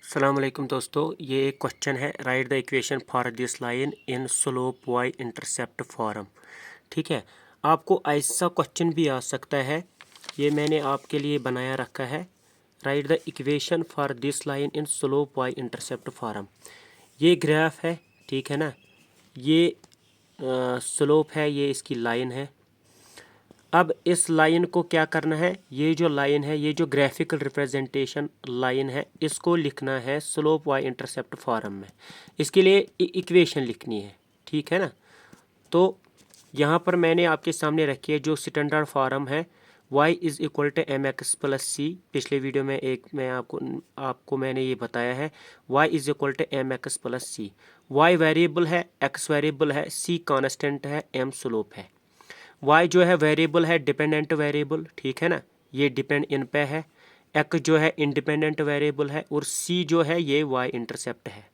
अस्सलाम वालेकुम दोस्तों, ये एक क्वेश्चन है। Write the equation for this line in slope y intercept form. ठीक है, आपको ऐसा क्वेश्चन भी आ सकता है, ये मैंने आपके लिए बनाया रखा है। Write the equation for this line in slope y intercept form. ये ग्राफ है, ठीक है ना, ये स्लोप है, ये इसकी लाइन है। अब इस लाइन को क्या करना है, ये जो लाइन है, ये जो ग्राफिकल रिप्रेजेंटेशन लाइन है, इसको लिखना है स्लोप वाई इंटरसेप्ट फॉर्म में। इसके लिए इक्वेशन लिखनी है, ठीक है ना। तो यहाँ पर मैंने आपके सामने रखी है जो स्टैंडर्ड फॉर्म है, y is equal to M x plus C. पिछले वीडियो में मैं आपको मैंने ये बताया है, y is equal to M x plus c. y variable है, x वेरिएबल है, c कांस्टेंट है, m स्लोप है। y जो है वेरिएबल है, डिपेंडेंट वेरिएबल, ठीक है ना, ये डिपेंड इन पे है। x जो है इंडिपेंडेंट वेरिएबल है, और c जो है ये y इंटरसेप्ट है।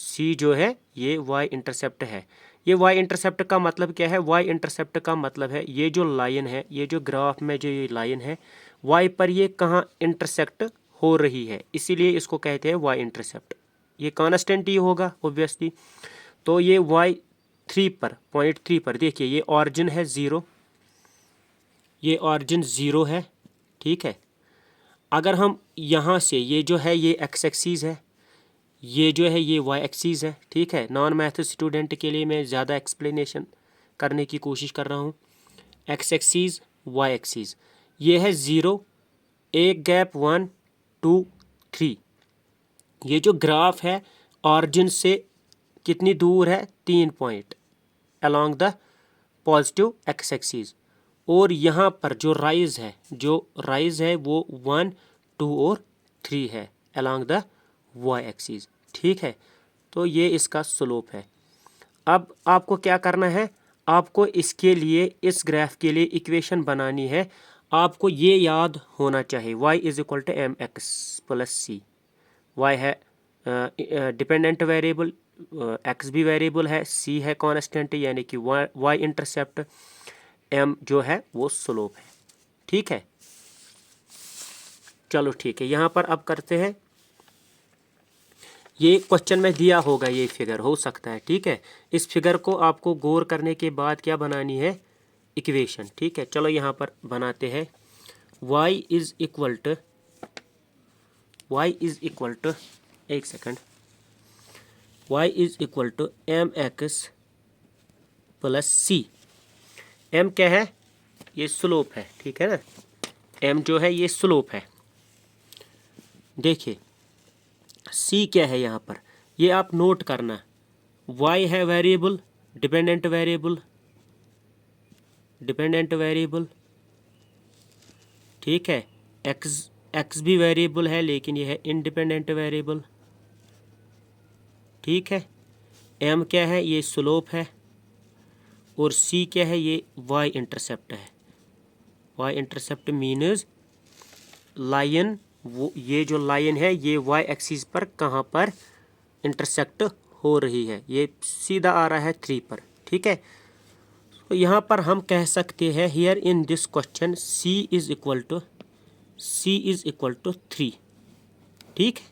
c जो है ये y इंटरसेप्ट है। ये y इंटरसेप्ट का मतलब क्या है? y इंटरसेप्ट का मतलब है ये जो लाइन है, ये जो ग्राफ में जो ये लाइन है, y पर ये कहाँ इंटरसेक्ट हो रही है, इसीलिए इसको कहते हैं y इंटरसेप्ट। ये कांस्टेंट ही होगा ऑब्वियसली। तो ये y3 पर, .3 पर देखिए, ये ऑरिजिन है 0, ये ऑरिजिन 0 है, ठीक है। अगर हम यहाँ से, ये जो है ये x एक्सिस है, ये जो है ये y एक्सिस है, ठीक है। नॉन मैथ स्टूडेंट के लिए मैं ज़्यादा एक्सप्लेनेशन करने की कोशिश कर रहा हूँ। x एक्सिस, y एक्सिस, ये है 0, एक गैप 1 2 3। ये जो ग्राफ है ऑरिजिन से कितनी दूर है? 3 point along the positive x axis. और यहाँ पर जो राइज है वो 1 2 और 3 है अलोंग द y एक्सिस, ठीक है। तो ये इसका स्लोप है। अब आपको क्या करना है, आपको इसके लिए, इस ग्राफ के लिए इक्वेशन बनानी है। आपको ये याद होना चाहिए, y is equal to M x plus c. y है डिपेंडेंट वेरिएबल, x भी वेरिएबल है, c है कांस्टेंट यानी कि y इंटरसेप्ट, m जो है वो स्लोप है, ठीक है। चलो ठीक है, यहाँ पर अब करते हैं। ये क्वेश्चन में दिया होगा, ये फिगर हो सकता है, ठीक है। इस फिगर को आपको गौर करने के बाद क्या बनानी है? इक्वेशन, ठीक है। चलो यहाँ पर बनाते हैं। y इज इक्वल टू, एक second, y is equal to M x plus c. m क्या है? ये स्लोप है, ठीक है ना। m जो है ये स्लोप है। देखिए c क्या है यहाँ पर, ये आप नोट करना। y है वेरिएबल, डिपेंडेंट वेरिएबल, ठीक है। x भी वेरिएबल है, लेकिन ये है इंडिपेंडेंट वेरिएबल, ठीक है। m क्या है? ये स्लोप है। और c क्या है? ये y इंटरसेप्ट है। y इंटरसेप्ट मीन्स लाइन, वो ये जो लाइन है ये y एक्सिस पर कहाँ पर इंटरसेक्ट हो रही है? ये सीधा आ रहा है 3 पर, ठीक है। तो यहाँ पर हम कह सकते हैं, here in this question c is equal to 3, ठीक है।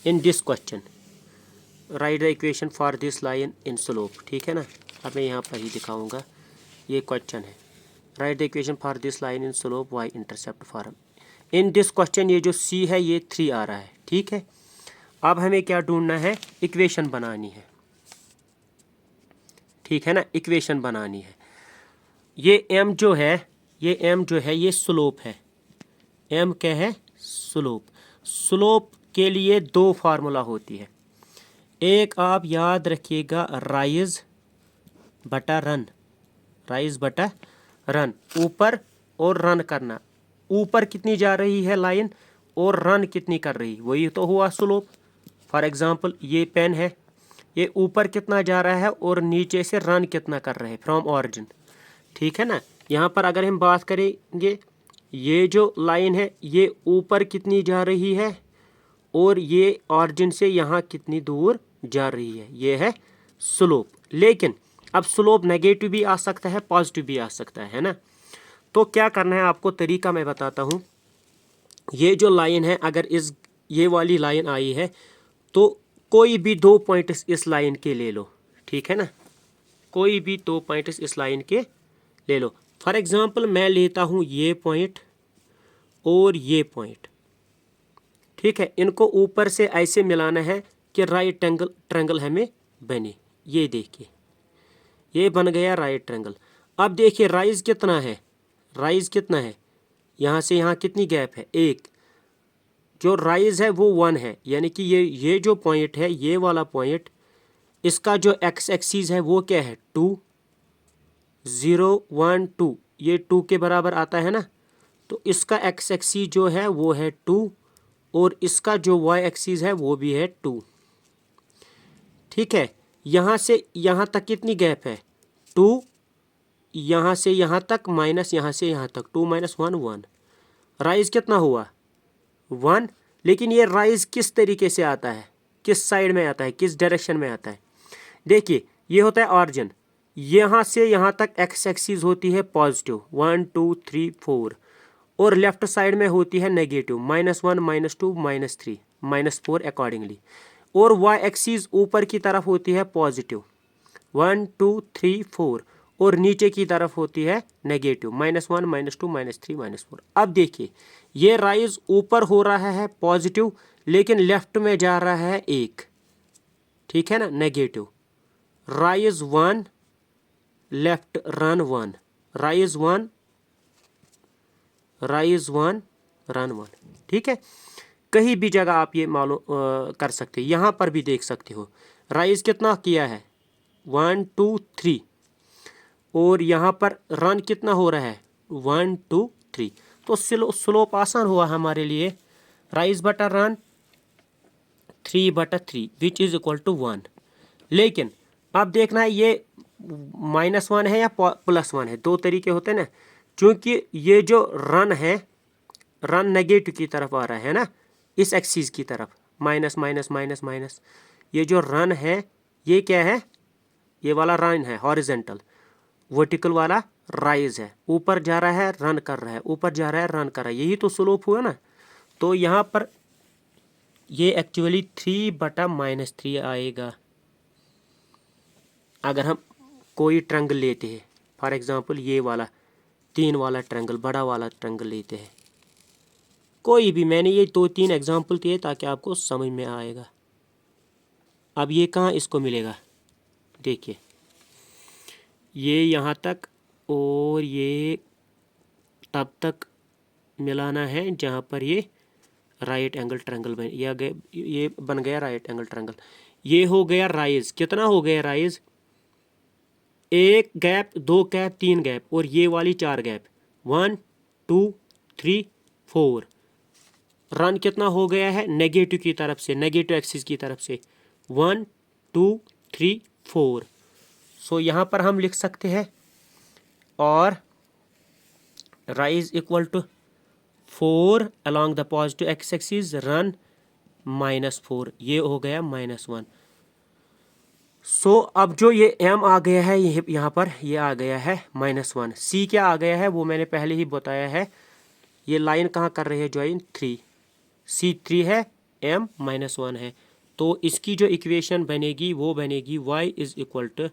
In this question write the equation for this line in slope, ठीक है ना। अब मैं यहाँ पर ही दिखाऊंगा, ये क्वेश्चन है। Write the equation for this line in slope y intercept form. In this question ये जो c है ये 3 आ रहा है, ठीक है। अब हमें क्या ढूंढना है? इक्वेशन बनानी है, ठीक है ना, इक्वेशन बनानी है। ये m जो है, ये स्लोप है। m क्या है? स्लोप के लिए 2 फार्मूला होती है। एक आप याद रखिएगा, राइज बटा रन, ऊपर और रन करना। ऊपर कितनी जा रही है लाइन और रन कितनी कर रही, वही तो हुआ स्लोप। फॉर एग्जांपल ये पेन है, ये ऊपर कितना जा रहा है और नीचे से रन कितना कर रहे हैं फ्रॉम ऑरिजिन, ठीक है ना। यहाँ पर अगर हम बात करेंगे, ये जो लाइन है ये ऊपर कितनी जा रही है और ये ऑरिजिन से यहाँ कितनी दूर जा रही है, ये है स्लोप। लेकिन अब स्लोप नेगेटिव भी आ सकता है, पॉजिटिव भी आ सकता है ना। तो क्या करना है आपको, तरीका मैं बताता हूँ। ये जो लाइन है, अगर इस ये वाली लाइन आई है, तो कोई भी 2 पॉइंट्स इस लाइन के ले लो, ठीक है ना, कोई भी 2 पॉइंट्स इस लाइन के ले लो। फॉर एग्जांपल मैं लेता हूँ ये पॉइंट और ये पॉइंट, ठीक है, इनको ऊपर से ऐसे मिलाना है कि राइट ट्रायंगल हमें बने। ये देखिए, ये बन गया राइट ट्रायंगल। अब देखिए राइज कितना है, राइज कितना है, यहाँ से यहाँ कितनी गैप है, 1। जो राइज है वो 1 है, यानी कि ये जो पॉइंट है, ये वाला पॉइंट, इसका जो एक्स एक्सिस है वो क्या है, 2, 0, 1, 2, ये 2 के बराबर आता है ना। तो इसका एक्स एक्सिस जो है वो है 2 और इसका जो वाई एक्सिस है वो भी है 2, ठीक है। यहाँ से यहाँ तक कितनी गैप है, 2, यहाँ से यहाँ तक माइनस यहाँ से यहाँ तक 2 - 1 1, राइज कितना हुआ, 1। लेकिन ये राइज किस तरीके से आता है, किस साइड में आता है, किस डायरेक्शन में आता है। देखिए ये होता है ऑरिजिन, यहाँ से यहाँ तक एक्स एक्सिस होती है पॉजिटिव 1 2 3 4 और लेफ्ट साइड में होती है नेगेटिव -1 -2 -3 -4 अकॉर्डिंगली, और वाई एक्सिस ऊपर की तरफ होती है पॉजिटिव 1 2 3 4 और नीचे की तरफ होती है नेगेटिव -1 -2 -3 -4। अब देखिए ये राइज ऊपर हो रहा है पॉजिटिव, लेकिन लेफ्ट में जा रहा है 1, ठीक है ना, negative. Rise 1 left run 1, rise 1 run 1, ठीक है। कहीं भी जगह आप ये मालूम कर सकते हो, यहाँ पर भी देख सकते हो राइज कितना किया है 1 2 3 और यहाँ पर रन कितना हो रहा है 1 2 3। तो स्लोप आसान हुआ हमारे लिए, राइज बटा run 3/3 which is equal to 1। लेकिन अब देखना है ये -1 है या +1 है, 2 तरीके होते हैं ना। क्योंकि ये जो रन है, रन नेगेटिव की तरफ आ रहा है ना, इस एक्सिस की तरफ, माइनस माइनस माइनस माइनस, ये जो रन है ये क्या है, ये वाला रन है हॉरिजेंटल, वर्टिकल वाला राइज है, ऊपर जा रहा है रन कर रहा है, ऊपर जा रहा है रन कर रहा है, यही तो स्लोप हुआ ना। तो यहाँ पर ये एक्चुअली 3/-3 आएगा अगर हम कोई ट्रायंगल लेते हैं। फॉर एग्जांपल ये वाला 3 वाला ट्रायंगल, बड़ा वाला ट्रायंगल लेते हैं कोई भी, मैंने ये 2-3 एग्जांपल दिए ताकि आपको समझ में आएगा। अब ये कहाँ इसको मिलेगा, देखिए ये यहाँ तक और ये तब तक मिलाना है जहाँ पर ये राइट एंगल ट्रायंगल बन, ये बन गया राइट एंगल ट्रायंगल। ये हो गया राइज, कितना हो गया राइज, 1 गैप 2 गैप 3 गैप और ये वाली 4 गैप 1 2 3 4। रन कितना हो गया है नेगेटिव की तरफ से, नेगेटिव एक्सिस की तरफ से 1 2 3 4। सो यहाँ पर हम लिख सकते हैं और rise equal to 4 along the positive x axis, run -4, ये हो गया -1। सो अब जो ये m आ गया है यहाँ पर, ये आ गया है -1। c क्या आ गया है वो मैंने पहले ही बताया है, ये लाइन कहाँ कर रही है ज्वाइन, 3, c 3 है, m -1 है। तो इसकी जो इक्वेशन बनेगी वो बनेगी y is equal to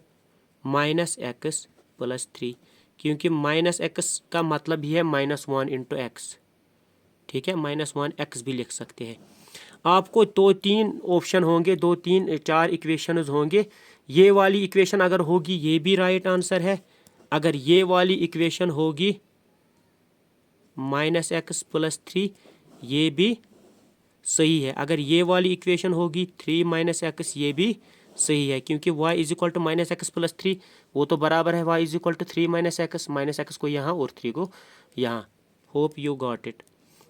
-x + 3, क्योंकि -x का मतलब ही है -1 × x, ठीक है, -1x भी लिख सकते हैं। आपको 2-3 ऑप्शन होंगे, 2-3-4 इक्वेशंस होंगे। ये वाली इक्वेशन अगर होगी ये भी राइट आंसर है, अगर ये वाली इक्वेशन होगी -x + 3 ये भी सही है, अगर ये वाली इक्वेशन होगी 3 - x ये भी सही है, क्योंकि y is equal to -x + 3 वो तो बराबर है y is equal to 3 - x को यहाँ और 3 को यहाँ। Hope you got it.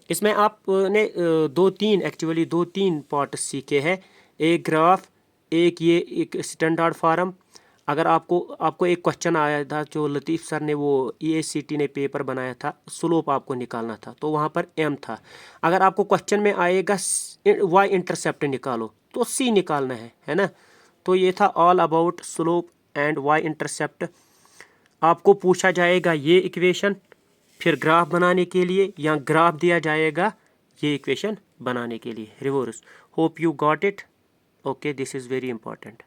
इसमें आपने 2-3 पार्ट सीखे हैं, एक ग्राफ, एक स्टैंडर्ड फार्म। अगर आपको एक क्वेश्चन आया था जो लतीफ़ सर ने वो EACT ने पेपर बनाया था, स्लोप आपको निकालना था, तो वहाँ पर m था। अगर आपको क्वेश्चन में आएगा y इंटरसेप्ट निकालो तो c निकालना है ना। तो ये था all about slope and y intercept. आपको पूछा जाएगा ये इक्वेशन, फिर ग्राफ बनाने के लिए या ग्राफ दिया जाएगा ये इक्वेशन बनाने के लिए reverse. Hope you got it. Okay, this is very important.